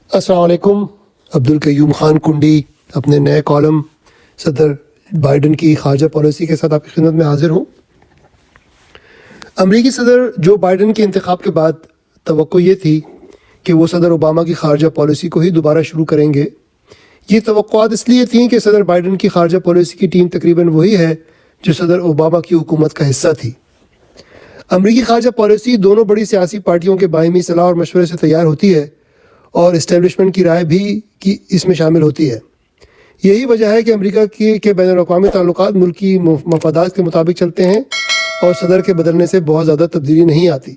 السلام علیکم. عبدالقیوم خان کنڈی اپنے نئے کالم صدر بائیڈن کی خارجہ پالیسی کے ساتھ آپ کی خدمت میں حاضر ہوں. امریکی صدر جو بائیڈن کے انتخاب کے بعد توقع یہ تھی کہ وہ صدر اوباما کی خارجہ پالیسی کو ہی دوبارہ شروع کریں گے. یہ توقعات اس لیے تھیں کہ صدر بائیڈن کی خارجہ پالیسی کی ٹیم تقریباً وہی ہے جو صدر اوباما کی حکومت کا حصہ تھی. امریکی خارجہ پالیسی دونوں بڑی سیاسی پارٹیوں کے باہمی صلاح اور مشورے سے تیار ہوتی ہے اور اسٹیبلشمنٹ کی رائے بھی اس میں شامل ہوتی ہے. یہی وجہ ہے کہ امریکہ کے بین الاقوامی تعلقات ملکی مفادات کے مطابق چلتے ہیں اور صدر کے بدلنے سے بہت زیادہ تبدیلی نہیں آتی.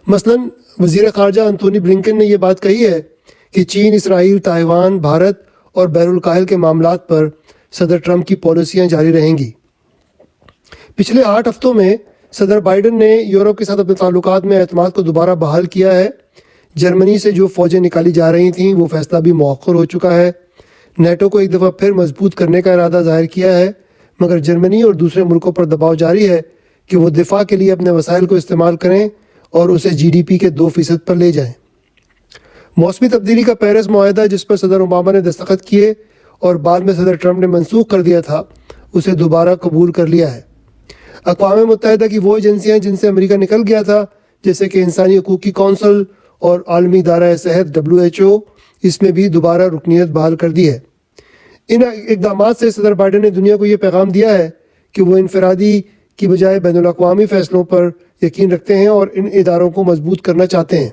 مثلاً وزیر خارجہ انتونی بلنکن نے یہ بات کہی ہے کہ چین، اسرائیل، تائیوان، بھارت اور بحر الکاہل کے معاملات پر صدر ٹرمپ کی پالیسیاں جاری رہیں گی. پچھلے 8 ہفتوں میں صدر بائیڈن نے یورپ کے ساتھ اپنے تعلقات میں اعتماد کو دوبارہ بحال کیا ہے. جرمنی سے جو فوجیں نکالی جا رہی تھیں وہ فیصلہ بھی مؤخر ہو چکا ہے. نیٹو کو ایک دفعہ پھر مضبوط کرنے کا ارادہ ظاہر کیا ہے، مگر جرمنی اور دوسرے ملکوں پر دباؤ جاری ہے کہ وہ دفاع کے لیے اپنے وسائل کو استعمال کریں اور اسے GDP کے 2% پر لے جائیں. موسمی تبدیلی کا پیرس معاہدہ جس پر صدر اوباما نے دستخط کیے اور بعد میں صدر ٹرمپ نے منسوخ کر دیا تھا، اسے دوبارہ قبول کر لیا ہے. اقوام متحدہ کی وہ ایجنسیاں جن سے امریکہ نکل گیا تھا، جیسے کہ انسانی حقوق کی کونسل اور عالمی ادارہ صحت WHO، اس میں بھی دوبارہ رکنیت بحال کر دی ہے. ان اقدامات سے صدر بائیڈن نے دنیا کو یہ پیغام دیا ہے کہ وہ انفرادی کی بجائے بین الاقوامی فیصلوں پر یقین رکھتے ہیں اور ان اداروں کو مضبوط کرنا چاہتے ہیں.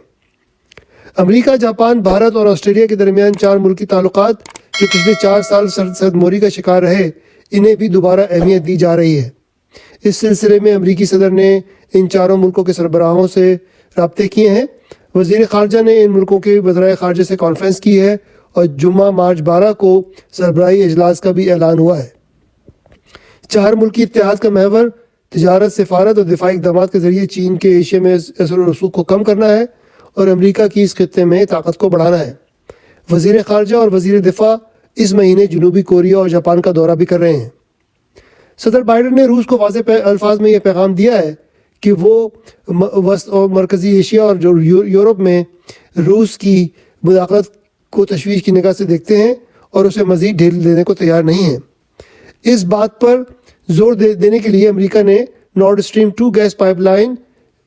امریکہ، جاپان، بھارت اور آسٹریلیا کے درمیان 4 ملکی تعلقات جو پچھلے 4 سال سرموری کا شکار رہے، انہیں بھی دوبارہ اہمیت دی جا رہی ہے. اس سلسلے میں امریکی صدر نے ان 4 ملکوں کے سربراہوں سے رابطے کیے ہیں. وزیر خارجہ نے ان ملکوں کے وزرائے خارجہ سے کانفرنس کی ہے اور جمعہ مارچ 12 کو سربراہی اجلاس کا بھی اعلان ہوا ہے. 4 ملکی اتحاد کا محور تجارت، سفارت اور دفاعی اقدامات کے ذریعے چین کے ایشیا میں اثر و رسوخ کو کم کرنا ہے اور امریکہ کی اس خطے میں طاقت کو بڑھانا ہے. وزیر خارجہ اور وزیر دفاع اس مہینے جنوبی کوریا اور جاپان کا دورہ بھی کر رہے ہیں. صدر بائیڈن نے روس کو واضح الفاظ میں یہ پیغام دیا ہے کہ وہ وسط اور مرکزی ایشیا اور یورپ میں روس کی مداخلت کو تشویش کی نگاہ سے دیکھتے ہیں اور اسے مزید ڈھیل دینے کو تیار نہیں ہیں. اس بات پر زور دینے کے لیے امریکہ نے نارڈ اسٹریم 2 گیس پائپ لائن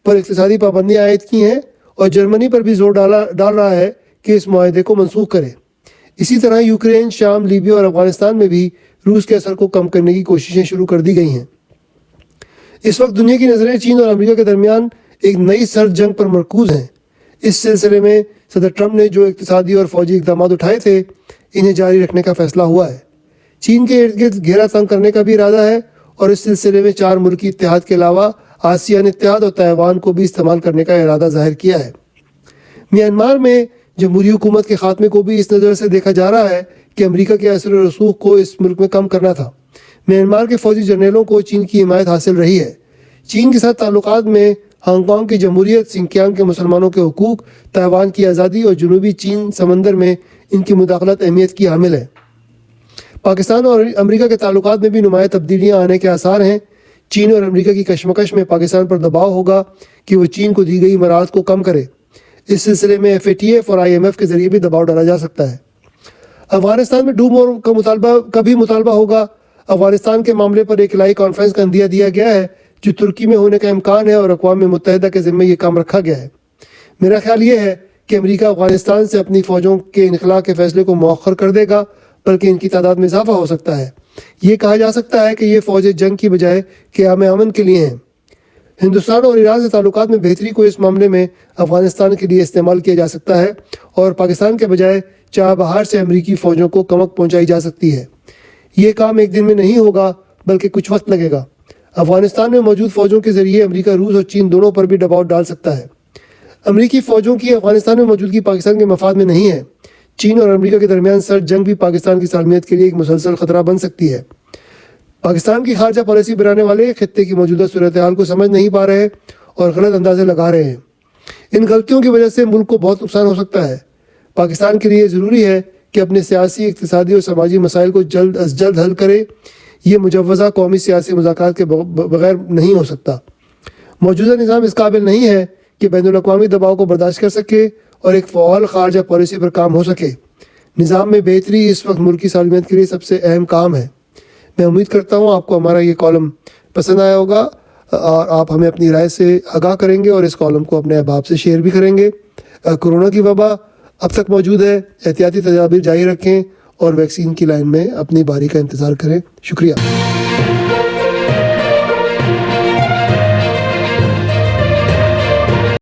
پر اقتصادی پابندیاں عائد کی ہیں اور جرمنی پر بھی زور ڈال رہا ہے کہ اس معاہدے کو منسوخ کرے. اسی طرح یوکرین، شام، لیبیا اور افغانستان میں بھی روس کے اثر کو کم کرنے کی کوششیں شروع کر دی گئی ہیں. اس وقت دنیا کی نظریں چین اور امریکہ کے درمیان ایک نئی سرد جنگ پر مرکوز ہیں. اس سلسلے میں صدر ٹرمپ نے جو اقتصادی اور فوجی اقدامات اٹھائے تھے، انہیں جاری رکھنے کا فیصلہ ہوا ہے. چین کے ارد گرد گھیرا تنگ کرنے کا بھی ارادہ ہے اور اس سلسلے میں 4 ملکی اتحاد کے علاوہ آسیان اتحاد اور تائیوان کو بھی استعمال کرنے کا ارادہ ظاہر کیا ہے. میانمار میں جمہوری حکومت کے خاتمے کو بھی اس نظر سے دیکھا جا رہا ہے کہ امریکہ کے اثر و رسوخ کو اس ملک میں کم کرنا تھا. میانمار کے فوجی جرنیلوں کو چین کی حمایت حاصل رہی ہے. چین کے ساتھ تعلقات میں ہانگ کانگ کی جمہوریت، سنکیانگ کے مسلمانوں کے حقوق، تائیوان کی آزادی اور جنوبی چین سمندر میں ان کی مداخلت اہمیت کی حامل ہے. پاکستان اور امریکہ کے تعلقات میں بھی نمایاں تبدیلیاں آنے کے آثار ہیں. چین اور امریکہ کی کشمکش میں پاکستان پر دباؤ ہوگا کہ وہ چین کو دی گئی مراعات کو کم کرے. اس سلسلے میں FATF اور IMF کے ذریعے بھی دباؤ ڈالا جا سکتا ہے. افغانستان میں ڈو مور کا بھی مطالبہ ہوگا. افغانستان کے معاملے پر ایک الہی کانفرنس کا عندیہ دیا گیا ہے جو ترکی میں ہونے کا امکان ہے اور اقوام متحدہ کے ذمہ یہ کام رکھا گیا ہے. میرا خیال یہ ہے کہ امریکہ افغانستان سے اپنی فوجوں کے انخلاء کے فیصلے کو مؤخر کر دے گا، بلکہ ان کی تعداد میں اضافہ ہو سکتا ہے. یہ کہا جا سکتا ہے کہ یہ فوجیں جنگ کی بجائے قیام امن کے لیے ہیں. ہندوستان اور ایران سے تعلقات میں بہتری کو اس معاملے میں افغانستان کے لیے استعمال کیا جا سکتا ہے اور پاکستان کے بجائے چابہار سے امریکی فوجوں کو کمک پہنچائی جا سکتی ہے. یہ کام ایک دن میں نہیں ہوگا بلکہ کچھ وقت لگے گا. افغانستان میں موجود فوجوں کے ذریعے امریکہ روس اور چین دونوں پر بھی دباؤ ڈال سکتا ہے. امریکی فوجوں کی افغانستان میں موجودگی پاکستان کے مفاد میں نہیں ہے. چین اور امریکہ کے درمیان سرد جنگ بھی پاکستان کی سالمیت کے لیے ایک مسلسل خطرہ بن سکتی ہے. پاکستان کی خارجہ پالیسی بنانے والے خطے کی موجودہ صورتحال کو سمجھ نہیں پا رہے اور غلط اندازے لگا رہے ہیں. ان غلطیوں کی وجہ سے ملک کو بہت نقصان ہو سکتا ہے. پاکستان کے لیے ضروری ہے کہ اپنے سیاسی، اقتصادی اور سماجی مسائل کو جلد از جلد حل کرے. یہ مجوزہ قومی سیاسی مذاکرات کے بغیر نہیں ہو سکتا. موجودہ نظام اس قابل نہیں ہے کہ بین الاقوامی دباؤ کو برداشت کر سکے اور ایک فعال خارجہ پالیسی پر کام ہو سکے۔ نظام میں بہتری اس وقت ملک کی سالمیت کے لیے سب سے اہم کام ہے۔ میں امید کرتا ہوں آپ کو ہمارا یہ کالم پسند آیا ہوگا اور آپ ہمیں اپنی رائے سے آگاہ کریں گے اور اس کالم کو اپنے احباب سے شیئر بھی کریں گے۔ کورونا کی وبا اب تک موجود ہے، احتیاطی تدابیر جاری رکھیں اور ویکسین کی لائن میں اپنی باری کا انتظار کریں۔ شکریہ۔